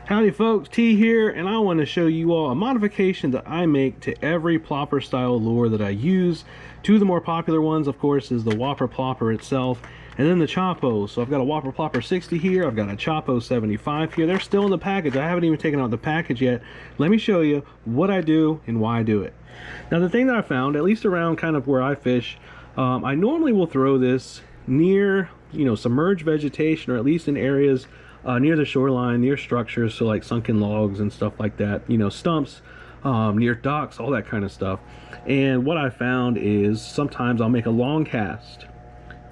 Howdy folks, T here, and I want to show you all a modification that I make to every plopper style lure that I use. Two of the more popular ones, of course, is the Whopper Plopper itself, and then the Chopo. So I've got a Whopper Plopper 60 here, I've got a Chopo 75 here. They're still in the package. I haven't even taken out the package yet. Let me show you what I do and why I do it. Now the thing that I found, at least around kind of where I fish, I normally will throw this near, submerged vegetation, or at least in areas near the shoreline, near structures, so like sunken logs and stuff like that, stumps, near docks, all that kind of stuff. And what I found is sometimes I'll make a long cast,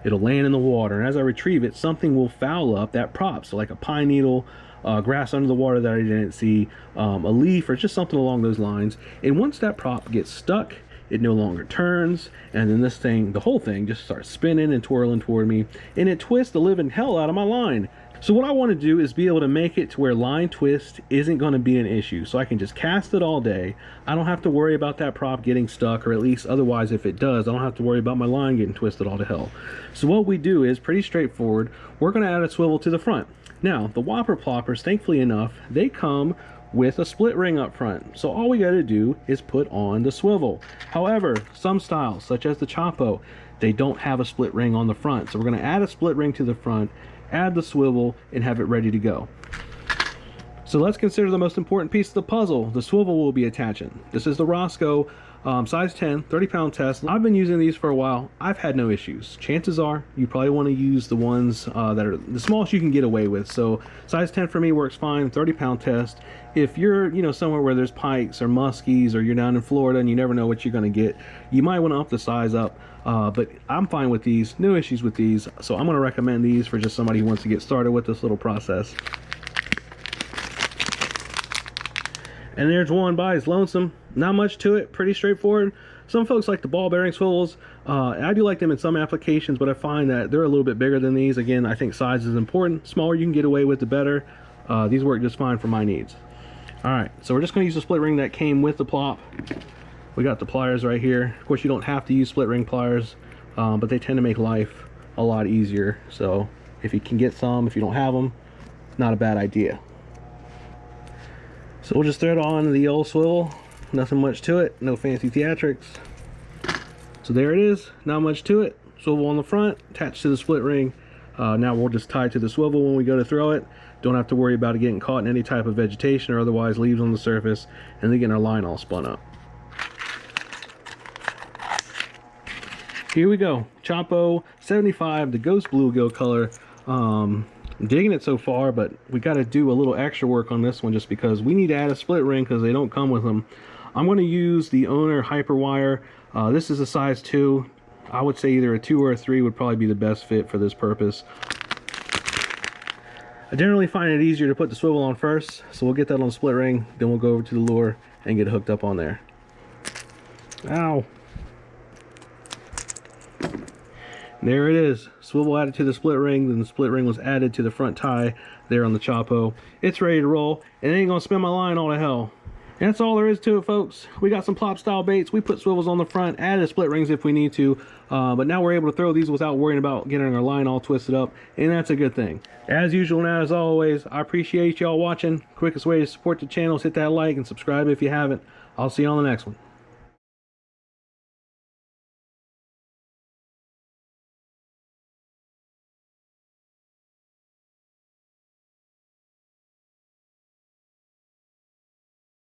it'll land in the water, and as I retrieve it, something will foul up that prop. So like a pine needle, grass under the water that I didn't see, a leaf, or just something along those lines. And once that prop gets stuck, it no longer turns, and then this thing, the whole thing, just starts spinning and twirling toward me, and it twists the living hell out of my line. So what I want to do is be able to make it to where line twist isn't going to be an issue, so I can just cast it all day. I don't have to worry about that prop getting stuck, or at least otherwise if it does, I don't have to worry about my line getting twisted all to hell. So what we do is pretty straightforward. We're going to add a swivel to the front. Now the Whopper Ploppers, thankfully enough, they come with a split ring up front, so all we got to do is put on the swivel. However, some styles such as the Chopo, they don't have a split ring on the front, so we're going to add a split ring to the front, add the swivel, and have it ready to go. So let's consider the most important piece of the puzzle. The swivel will be attaching. This is the Roscoe size 10 30-pound test. I've been using these for a while. I've had no issues. Chances are you probably want to use the ones that are the smallest you can get away with. So size 10 for me works fine. 30-pound test. If you're somewhere where there's pikes or muskies, or you're down in Florida and you never know what you're going to get, you might want to up the size up. But I'm fine with these, no issues with these, so I'm going to recommend these for just somebody who wants to get started with this little process. And there's one by his lonesome. Not much to it, pretty straightforward. Some folks like the ball bearing swivels. I do like them in some applications, but I find that they're a little bit bigger than these. Again, I think size is important. Smaller you can get away with, the better. These work just fine for my needs. Alright, so we're just going to use the split ring that came with the plop. We got the pliers right here. Of course, you don't have to use split ring pliers, but they tend to make life a lot easier. So if you can get some, if you don't have them, not a bad idea. So we'll just thread on the old swivel. Nothing much to it, no fancy theatrics. So there it is, not much to it. Swivel on the front, attached to the split ring. Now we'll just tie it to the swivel when we go to throw it. Don't have to worry about it getting caught in any type of vegetation or otherwise leaves on the surface, and then getting our line all spun up. Here we go, Chopo 75, the ghost bluegill color. I'm digging it so far, but we got to do a little extra work on this one just because we need to add a split ring because they don't come with them. I'm going to use the Owner hyper wire. This is a size 2. I would say either a 2 or a 3 would probably be the best fit for this purpose. I generally find it easier to put the swivel on first, so we'll get that on the split ring, then we'll go over to the lure and get hooked up on there. Ow! There it is, swivel added to the split ring, then the split ring was added to the front tie there on the Chopo. It's ready to roll, and it ain't gonna spin my line all to hell. And that's all there is to it, folks. We got some plop style baits, we put swivels on the front, added split rings if we need to, but now we're able to throw these without worrying about getting our line all twisted up, and that's a good thing. As usual, now as always, I appreciate y'all watching. Quickest way to support the channel is hit that like and subscribe if you haven't. I'll see you on the next one.